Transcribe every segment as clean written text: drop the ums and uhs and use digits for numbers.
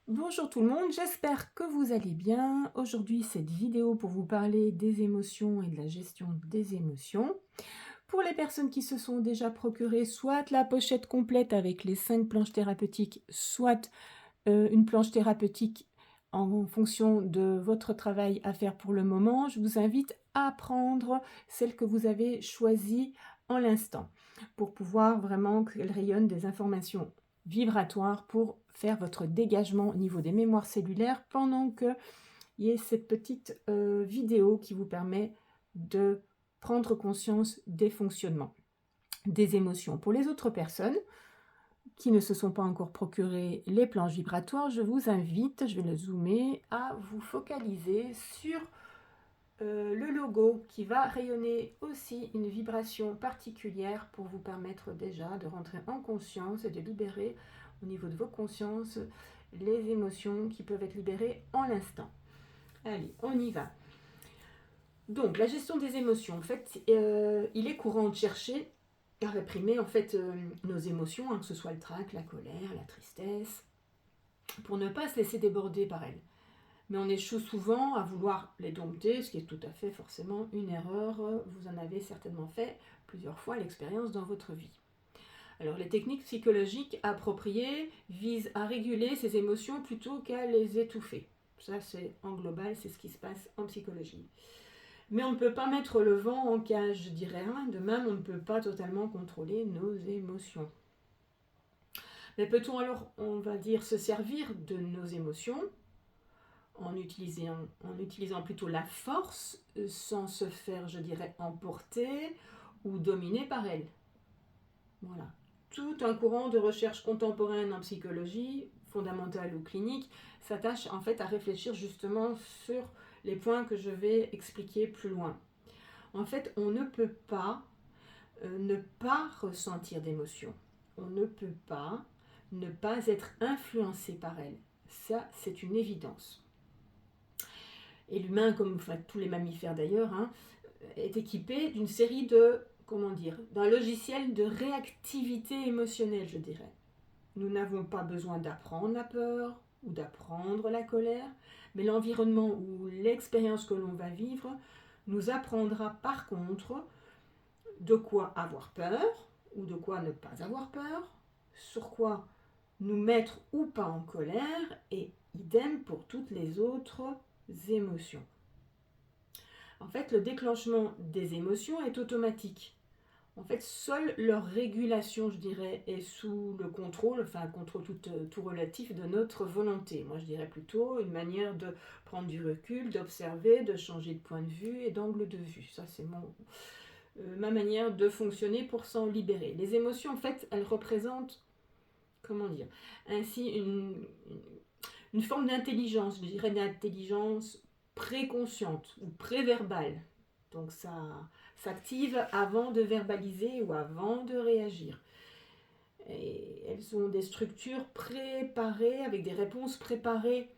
Bonjour tout le monde, j'espère que vous allez bien. Aujourd'hui, cette vidéo pour vous parler des émotions et de la gestion des émotions. Pour les personnes qui se sont déjà procurées soit la pochette complète avec les 5 planches thérapeutiques, soit une planche thérapeutique en fonction de votre travail à faire pour le moment, je vous invite à prendre celle que vous avez choisie en l'instant pour pouvoir vraiment qu'elle rayonne des informations vibratoires pour faire votre dégagement au niveau des mémoires cellulaires pendant qu'il y ait cette petite vidéo qui vous permet de prendre conscience des fonctionnements, des émotions. Pour les autres personnes qui ne se sont pas encore procuré les planches vibratoires, je vous invite, je vais le zoomer, à vous focaliser sur le logo qui va rayonner aussi une vibration particulière pour vous permettre déjà de rentrer en conscience et de libérer au niveau de vos consciences les émotions qui peuvent être libérées en l'instant. Allez, on y va. Donc, la gestion des émotions, en fait, il est courant de chercher à réprimer en fait nos émotions, que ce soit le trac, la colère, la tristesse, pour ne pas se laisser déborder par elles. Mais on échoue souvent à vouloir les dompter, ce qui est tout à fait forcément une erreur. Vous en avez certainement fait plusieurs fois l'expérience dans votre vie. Alors les techniques psychologiques appropriées visent à réguler ces émotions plutôt qu'à les étouffer. Ça c'est en global, c'est ce qui se passe en psychologie. Mais on ne peut pas mettre le vent en cage, je dirais. De même, on ne peut pas totalement contrôler nos émotions. Mais peut-on alors, on va dire, se servir de nos émotions en utilisant plutôt la force sans se faire, je dirais, emporter ou dominer par elle. Voilà. Tout un courant de recherche contemporaine en psychologie, fondamentale ou clinique, s'attache en fait à réfléchir justement sur les points que je vais expliquer plus loin. En fait, on ne peut pas ne pas ressentir d'émotions. On ne peut pas ne pas être influencé par elles. Ça, c'est une évidence. Et l'humain, comme enfin, tous les mammifères d'ailleurs, est équipé d'une série de, d'un logiciel de réactivité émotionnelle, je dirais. Nous n'avons pas besoin d'apprendre la peur ou d'apprendre la colère, mais l'environnement ou l'expérience que l'on va vivre nous apprendra par contre de quoi avoir peur ou de quoi ne pas avoir peur, sur quoi nous mettre ou pas en colère, et idem pour toutes les autres émotions. En fait, le déclenchement des émotions est automatique. En fait, seule leur régulation, je dirais, est sous le contrôle, enfin un contrôle tout relatif de notre volonté. Moi, je dirais plutôt une manière de prendre du recul, d'observer, de changer de point de vue et d'angle de vue. Ça, c'est ma manière de fonctionner pour s'en libérer. Les émotions, en fait, elles représentent, ainsi une forme d'intelligence, je dirais d'intelligence préconsciente ou préverbale. Donc ça s'active avant de verbaliser ou avant de réagir. Et elles ont des structures préparées, avec des réponses préparées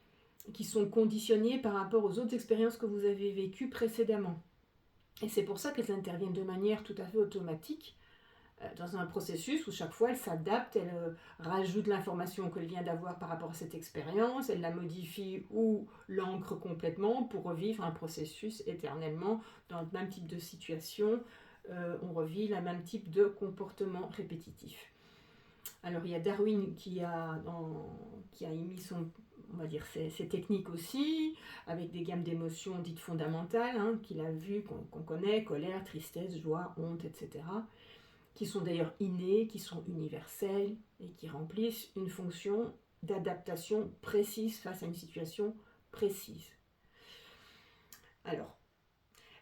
qui sont conditionnées par rapport aux autres expériences que vous avez vécues précédemment. Et c'est pour ça qu'elles interviennent de manière tout à fait automatique dans un processus où chaque fois elle s'adapte, elle rajoute l'information qu'elle vient d'avoir par rapport à cette expérience, elle la modifie ou l'ancre complètement pour revivre un processus éternellement dans le même type de situation. On revit le même type de comportement répétitif. Alors il y a Darwin qui a émis ses techniques aussi, avec des gammes d'émotions dites fondamentales, qu'il a vues, qu'on connaît, colère, tristesse, joie, honte, etc., qui sont d'ailleurs innées, qui sont universelles et qui remplissent une fonction d'adaptation précise face à une situation précise. Alors,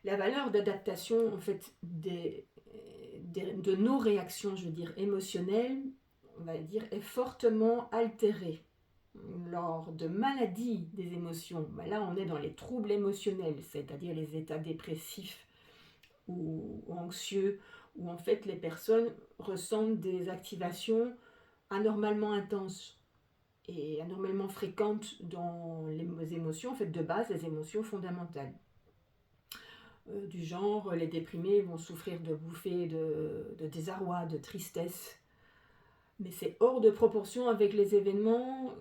la valeur d'adaptation en fait de nos réactions, je veux dire émotionnelles, on va dire, est fortement altérée lors de maladies des émotions. Là, on est dans les troubles émotionnels, c'est-à-dire les états dépressifs ou anxieux, où en fait les personnes ressentent des activations anormalement intenses et anormalement fréquentes dans les émotions, en fait de base, les émotions fondamentales. Du genre, les déprimés vont souffrir de bouffées de désarroi, de tristesse, mais c'est hors de proportion avec les événements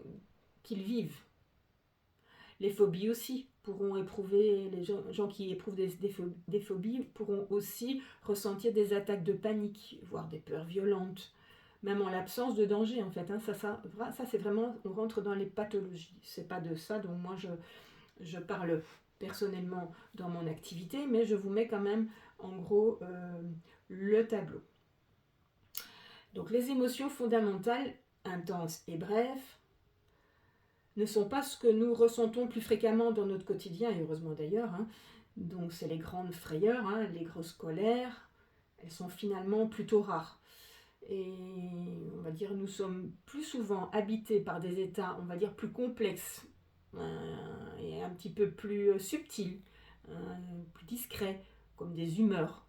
qu'ils vivent. Les phobies aussi pourront éprouver, les gens qui éprouvent des phobies pourront aussi ressentir des attaques de panique, voire des peurs violentes, même en l'absence de danger en fait. Hein. Ça c'est vraiment, on rentre dans les pathologies. C'est pas de ça dont moi je parle personnellement dans mon activité, mais je vous mets quand même en gros le tableau. Donc les émotions fondamentales, intenses et brèves, ne sont pas ce que nous ressentons plus fréquemment dans notre quotidien, et heureusement d'ailleurs. Hein. Donc c'est les grandes frayeurs, hein, les grosses colères, elles sont finalement plutôt rares. Et on va dire nous sommes plus souvent habités par des états, on va dire, plus complexes et un petit peu plus subtils, plus discrets, comme des humeurs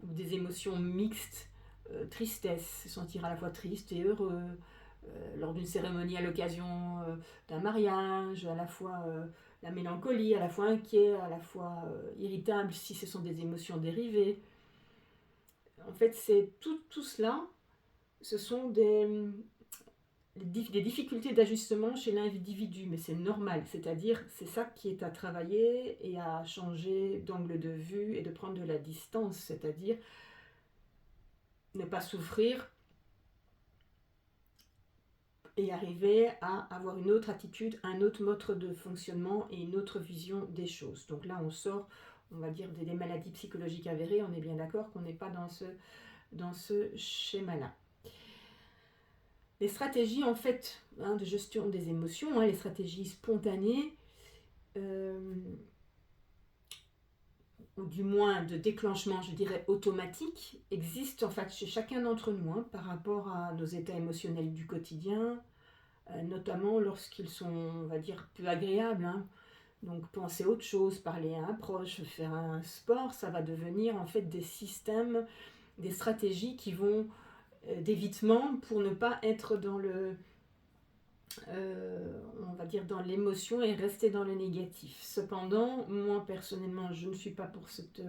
ou des émotions mixtes, tristesse, se sentir à la fois triste et heureux, lors d'une cérémonie à l'occasion d'un mariage, à la fois la mélancolie, à la fois inquiet, à la fois irritable si ce sont des émotions dérivées. En fait, c'est tout cela, ce sont des difficultés d'ajustement chez l'individu, mais c'est normal, c'est-à-dire c'est ça qui est à travailler et à changer d'angle de vue et de prendre de la distance, c'est-à-dire ne pas souffrir et arriver à avoir une autre attitude, un autre mode de fonctionnement et une autre vision des choses. Donc là, on sort, on va dire, des maladies psychologiques avérées, on est bien d'accord qu'on n'est pas dans ce schéma-là. Les stratégies, en fait, de gestion des émotions, les stratégies spontanées, ou du moins de déclenchement, je dirais, automatique, existent en fait chez chacun d'entre nous par rapport à nos états émotionnels du quotidien, notamment lorsqu'ils sont, on va dire, peu agréables. Hein. Donc penser autre chose, parler à un proche, faire un sport, ça va devenir en fait des systèmes, des stratégies qui vont d'évitement pour ne pas être dans le, on va dire, dans l'émotion et rester dans le négatif. Cependant, moi personnellement, je ne suis pas pour cette,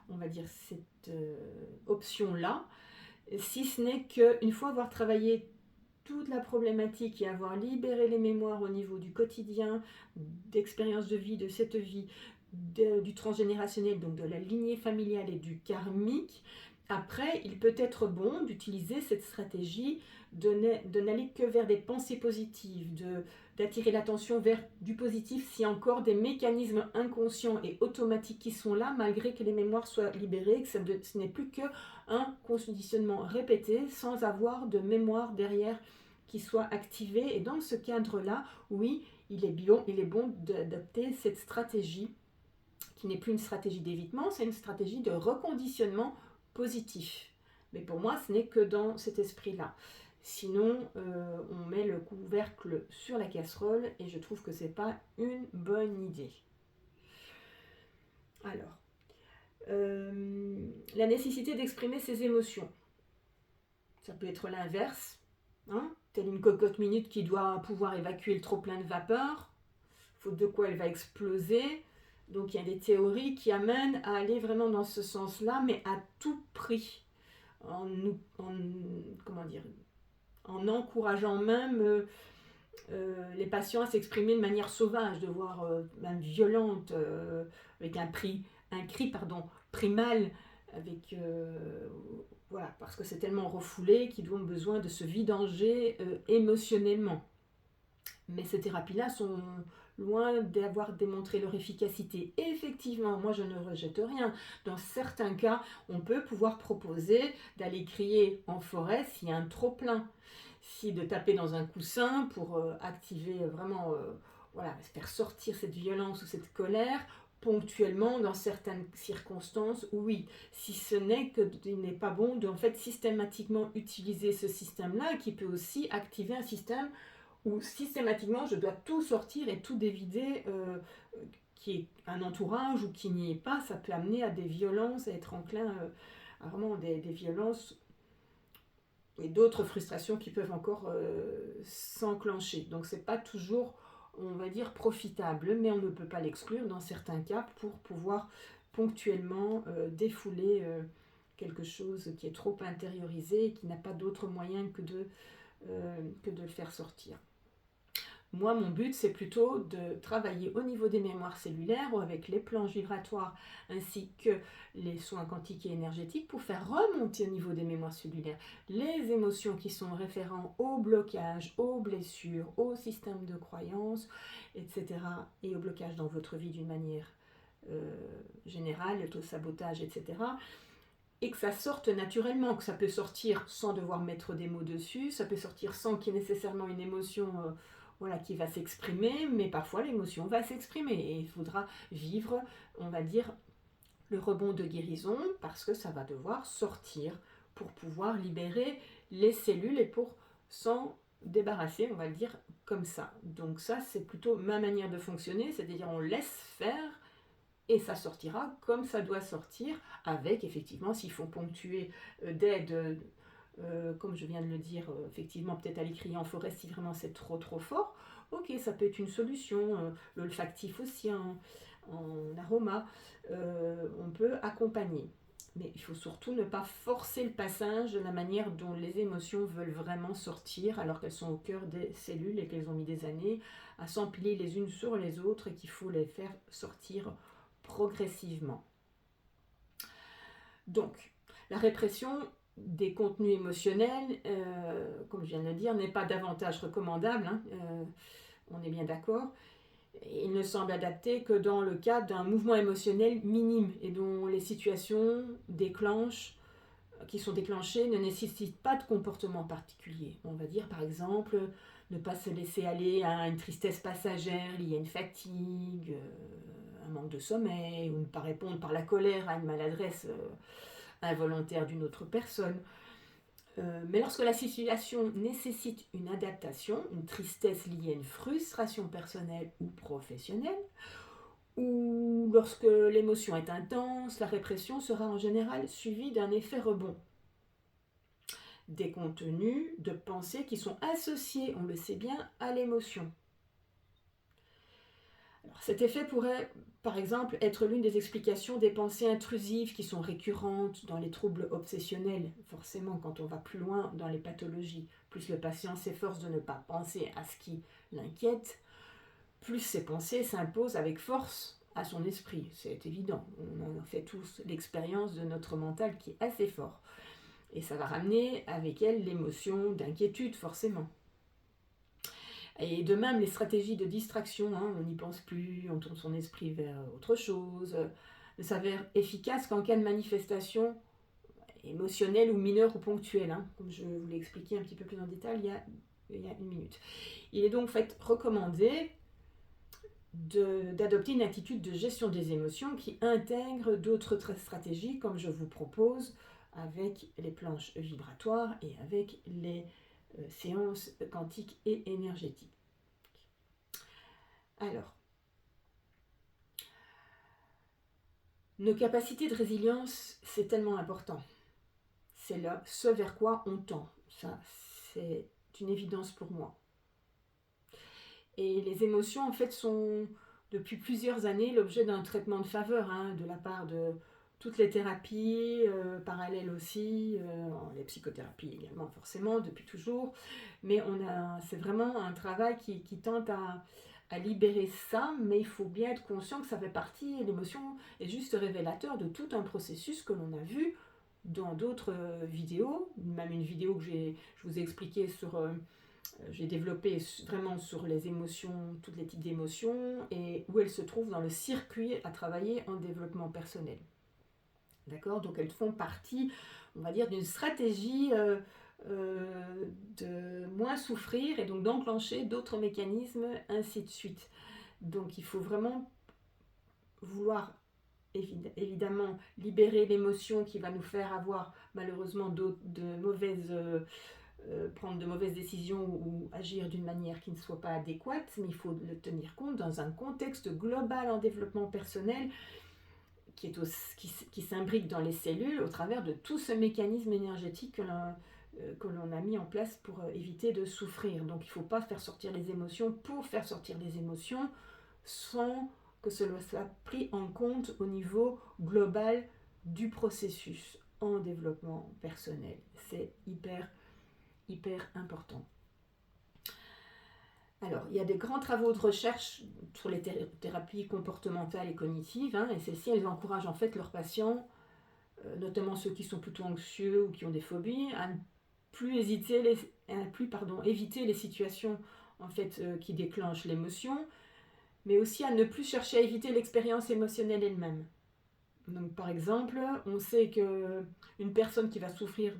on va dire, cette option-là, si ce n'est qu'une fois avoir travaillé toute la problématique et avoir libéré les mémoires au niveau du quotidien, d'expériences de vie, de cette vie, du transgénérationnel, donc de la lignée familiale et du karmique, après, il peut être bon d'utiliser cette stratégie, de n'aller que vers des pensées positives, d'attirer l'attention vers du positif s'il y a encore des mécanismes inconscients et automatiques qui sont là, malgré que les mémoires soient libérées, que ce n'est plus qu'un conditionnement répété sans avoir de mémoire derrière qui soit activée. Et dans ce cadre-là, oui, il est bon d'adapter cette stratégie qui n'est plus une stratégie d'évitement, c'est une stratégie de reconditionnement positif. Mais pour moi, ce n'est que dans cet esprit-là. Sinon, on met le couvercle sur la casserole et je trouve que ce n'est pas une bonne idée. Alors, la nécessité d'exprimer ses émotions. Ça peut être l'inverse, telle une cocotte minute qui doit pouvoir évacuer le trop-plein de vapeur, faute de quoi elle va exploser. Donc il y a des théories qui amènent à aller vraiment dans ce sens-là, mais à tout prix, en encourageant même les patients à s'exprimer de manière sauvage, de voire même violente, avec un cri primal, avec voilà, parce que c'est tellement refoulé qu'ils ont besoin de se vidanger émotionnellement. Mais ces thérapies-là sont loin d'avoir démontré leur efficacité. Et effectivement, moi je ne rejette rien. Dans certains cas, on peut pouvoir proposer d'aller crier en forêt s'il y a un trop-plein. Si de taper dans un coussin pour activer vraiment, voilà, faire sortir cette violence ou cette colère, ponctuellement, dans certaines circonstances, oui. Si ce n'est qu'il n'est pas bon de en fait, systématiquement utiliser ce système-là, qui peut aussi activer un système où systématiquement je dois tout sortir et tout dévider, qui est un entourage ou qui n'y est pas, ça peut amener à des violences, à être enclin à vraiment des violences et d'autres frustrations qui peuvent encore s'enclencher. Donc c'est pas toujours, on va dire, profitable, mais on ne peut pas l'exclure dans certains cas pour pouvoir ponctuellement défouler quelque chose qui est trop intériorisé et qui n'a pas d'autre moyen que de le faire sortir. Moi, mon but, c'est plutôt de travailler au niveau des mémoires cellulaires ou avec les planches vibratoires ainsi que les soins quantiques et énergétiques pour faire remonter au niveau des mémoires cellulaires les émotions qui sont référentes au blocage, aux blessures, au système de croyances, etc. et au blocage dans votre vie d'une manière générale, l'auto-sabotage, etc. Et que ça sorte naturellement, que ça peut sortir sans devoir mettre des mots dessus, ça peut sortir sans qu'il y ait nécessairement une émotion voilà, qui va s'exprimer, mais parfois l'émotion va s'exprimer et il faudra vivre, on va dire, le rebond de guérison parce que ça va devoir sortir pour pouvoir libérer les cellules et pour s'en débarrasser, on va le dire comme ça. Donc ça, c'est plutôt ma manière de fonctionner, c'est-à-dire on laisse faire et ça sortira comme ça doit sortir, avec effectivement, s'il faut ponctuer d'aide, comme je viens de le dire, effectivement, peut-être aller crier en forêt si vraiment c'est trop fort. Ok, ça peut être une solution, l'olfactif aussi en aroma, on peut accompagner. Mais il faut surtout ne pas forcer le passage de la manière dont les émotions veulent vraiment sortir alors qu'elles sont au cœur des cellules et qu'elles ont mis des années à s'empiler les unes sur les autres et qu'il faut les faire sortir progressivement. Donc, la répression des contenus émotionnels, comme je viens de le dire, n'est pas davantage recommandable, hein, on est bien d'accord. Il ne semble adapté que dans le cadre d'un mouvement émotionnel minime et dont les situations qui sont déclenchées ne nécessitent pas de comportement particulier. On va dire par exemple ne pas se laisser aller à une tristesse passagère liée à une fatigue, un manque de sommeil, ou ne pas répondre par la colère à une maladresse involontaire d'une autre personne. Mais lorsque la situation nécessite une adaptation, une tristesse liée à une frustration personnelle ou professionnelle, ou lorsque l'émotion est intense, la répression sera en général suivie d'un effet rebond. Des contenus de pensée qui sont associés, on le sait bien, à l'émotion. Alors, cet effet pourrait, par exemple, être l'une des explications des pensées intrusives qui sont récurrentes dans les troubles obsessionnels. Forcément, quand on va plus loin dans les pathologies, plus le patient s'efforce de ne pas penser à ce qui l'inquiète, plus ses pensées s'imposent avec force à son esprit. C'est évident, on en fait tous l'expérience de notre mental qui est assez fort. Et ça va ramener avec elle l'émotion d'inquiétude, forcément. Et de même, les stratégies de distraction, hein, on n'y pense plus, on tourne son esprit vers autre chose, ne s'avèrent efficaces qu'en cas de manifestation émotionnelle ou mineure ou ponctuelle, hein, comme je vous l'ai expliqué un petit peu plus en détail il y a une minute. Il est donc fait recommandé d'adopter une attitude de gestion des émotions qui intègre d'autres stratégies, comme je vous propose avec les planches vibratoires et avec les séances quantiques et énergétiques. Alors, nos capacités de résilience, c'est tellement important. C'est là ce vers quoi on tend. Ça, c'est une évidence pour moi. Et les émotions, en fait, sont depuis plusieurs années l'objet d'un traitement de faveur, hein, de la part de toutes les thérapies, parallèles aussi, les psychothérapies également forcément, depuis toujours. Mais c'est vraiment un travail qui tente à libérer ça, mais il faut bien être conscient que ça fait partie, l'émotion est juste révélateur de tout un processus que l'on a vu dans d'autres vidéos, même une vidéo que je vous ai expliqué sur... j'ai développé vraiment sur les émotions, tous les types d'émotions, et où elles se trouvent dans le circuit à travailler en développement personnel. D'accord ? Donc elles font partie, on va dire, d'une stratégie de moins souffrir et donc d'enclencher d'autres mécanismes, ainsi de suite. Donc il faut vraiment vouloir évidemment libérer l'émotion qui va nous faire avoir malheureusement prendre de mauvaises décisions ou agir d'une manière qui ne soit pas adéquate, mais il faut le tenir compte dans un contexte global en développement personnel qui s'imbrique dans les cellules au travers de tout ce mécanisme énergétique que l'on a mis en place pour éviter de souffrir. Donc il ne faut pas faire sortir les émotions pour faire sortir les émotions sans que cela soit pris en compte au niveau global du processus en développement personnel. C'est hyper important. Alors, il y a des grands travaux de recherche sur les thérapies comportementales et cognitives, hein, et celles-ci, elles encouragent en fait leurs patients, notamment ceux qui sont plutôt anxieux ou qui ont des phobies, à ne plus éviter les situations en fait, qui déclenchent l'émotion, mais aussi à ne plus chercher à éviter l'expérience émotionnelle elle-même. Donc, par exemple, on sait qu'une personne qui va souffrir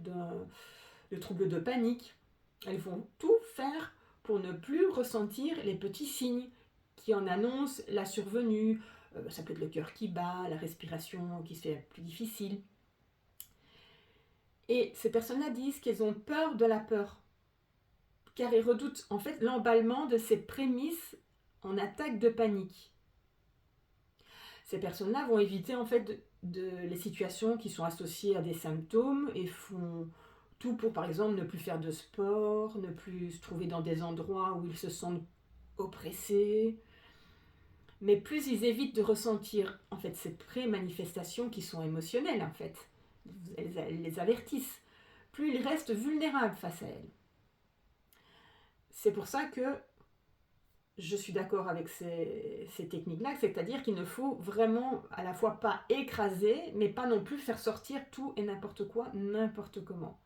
de troubles de panique, elles vont tout faire pour ne plus ressentir les petits signes qui en annoncent la survenue. Ça peut être le cœur qui bat, la respiration qui se fait plus difficile. Et ces personnes-là disent qu'elles ont peur de la peur, car elles redoutent en fait l'emballement de ces prémices en attaque de panique. Ces personnes-là vont éviter en fait les situations qui sont associées à des symptômes et font tout pour, par exemple, ne plus faire de sport, ne plus se trouver dans des endroits où ils se sentent oppressés. Mais plus ils évitent de ressentir en fait ces pré-manifestations qui sont émotionnelles en fait, elles les avertissent, plus ils restent vulnérables face à elles. C'est pour ça que je suis d'accord avec ces techniques-là, c'est-à-dire qu'il ne faut vraiment à la fois pas écraser, mais pas non plus faire sortir tout et n'importe quoi, n'importe comment.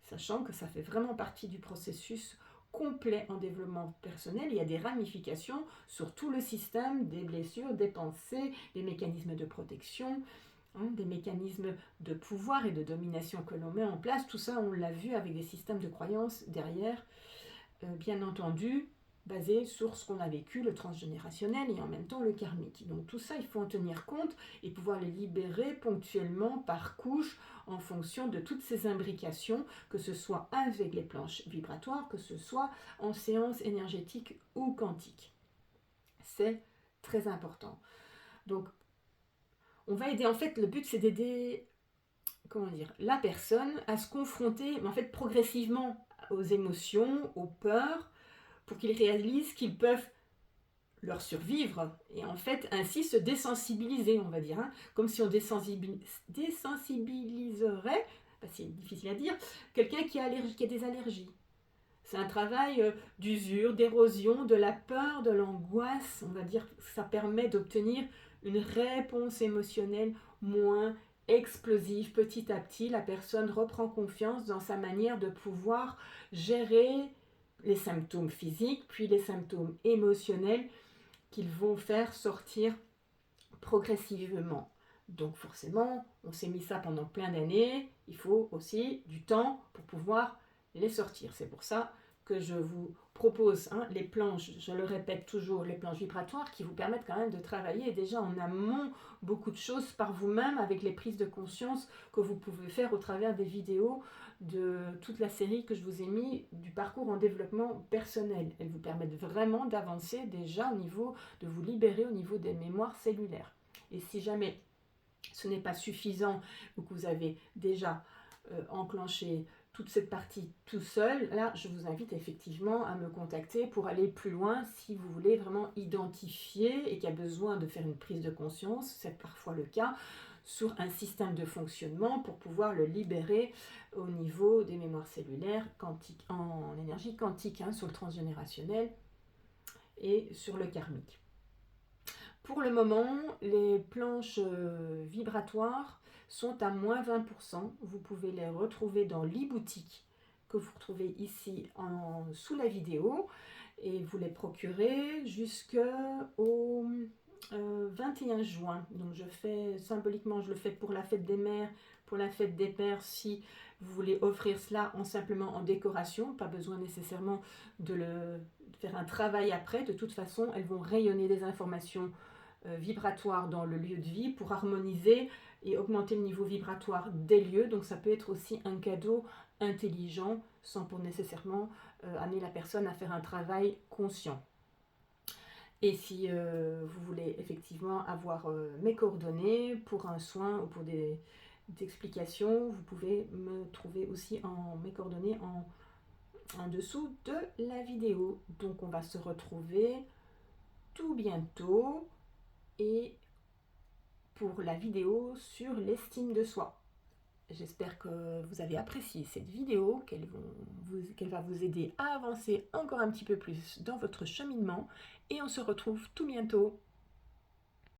Sachant que ça fait vraiment partie du processus complet en développement personnel. Il y a des ramifications sur tout le système, des blessures, des pensées, des mécanismes de protection, des mécanismes de pouvoir et de domination que l'on met en place. Tout ça, on l'a vu avec des systèmes de croyances derrière, bien entendu, basé sur ce qu'on a vécu, le transgénérationnel et en même temps le karmique. Donc tout ça, il faut en tenir compte et pouvoir les libérer ponctuellement par couche en fonction de toutes ces imbrications, que ce soit avec les planches vibratoires, que ce soit en séance énergétique ou quantique. C'est très important. Donc on va aider, en fait, le but c'est d'aider, la personne à se confronter, mais en fait progressivement aux émotions, aux peurs, pour qu'ils réalisent qu'ils peuvent leur survivre et en fait ainsi se désensibiliser, on va dire, hein, comme si on désensibiliserait, c'est difficile à dire, quelqu'un qui a des allergies. C'est un travail d'usure, d'érosion, de la peur, de l'angoisse, on va dire que ça permet d'obtenir une réponse émotionnelle moins explosive. Petit à petit, la personne reprend confiance dans sa manière de pouvoir gérer les symptômes physiques, puis les symptômes émotionnels qu'ils vont faire sortir progressivement. Donc forcément, on s'est mis ça pendant plein d'années, il faut aussi du temps pour pouvoir les sortir. C'est pour ça que je vous propose les planches, je le répète toujours, les planches vibratoires qui vous permettent quand même de travailler déjà en amont beaucoup de choses par vous-même avec les prises de conscience que vous pouvez faire au travers des vidéos de toute la série que je vous ai mis du parcours en développement personnel. Elles vous permettent vraiment d'avancer déjà au niveau, de vous libérer au niveau des mémoires cellulaires. Et si jamais ce n'est pas suffisant ou que vous avez déjà enclenché toute cette partie tout seul, là je vous invite effectivement à me contacter pour aller plus loin si vous voulez vraiment identifier et qu'il y a besoin de faire une prise de conscience, c'est parfois le cas, sur un système de fonctionnement pour pouvoir le libérer au niveau des mémoires cellulaires quantiques, en énergie quantique, sur le transgénérationnel et sur le karmique. Pour le moment, les planches vibratoires sont à moins 20%. Vous pouvez les retrouver dans l'e-boutique que vous retrouvez ici sous la vidéo et vous les procurez jusqu'au 21 juin. Donc je fais symboliquement, je le fais pour la fête des mères, pour la fête des pères, si vous voulez offrir cela simplement en décoration, pas besoin nécessairement de faire un travail après. De toute façon, elles vont rayonner des informations vibratoires dans le lieu de vie pour harmoniser et augmenter le niveau vibratoire des lieux. Donc ça peut être aussi un cadeau intelligent sans pour nécessairement amener la personne à faire un travail conscient. Et si vous voulez effectivement avoir mes coordonnées pour un soin ou pour des explications, vous pouvez me trouver aussi mes coordonnées en dessous de la vidéo. Donc on va se retrouver tout bientôt et pour la vidéo sur l'estime de soi. J'espère que vous avez apprécié cette vidéo, qu'elle va vous aider à avancer encore un petit peu plus dans votre cheminement et on se retrouve tout bientôt.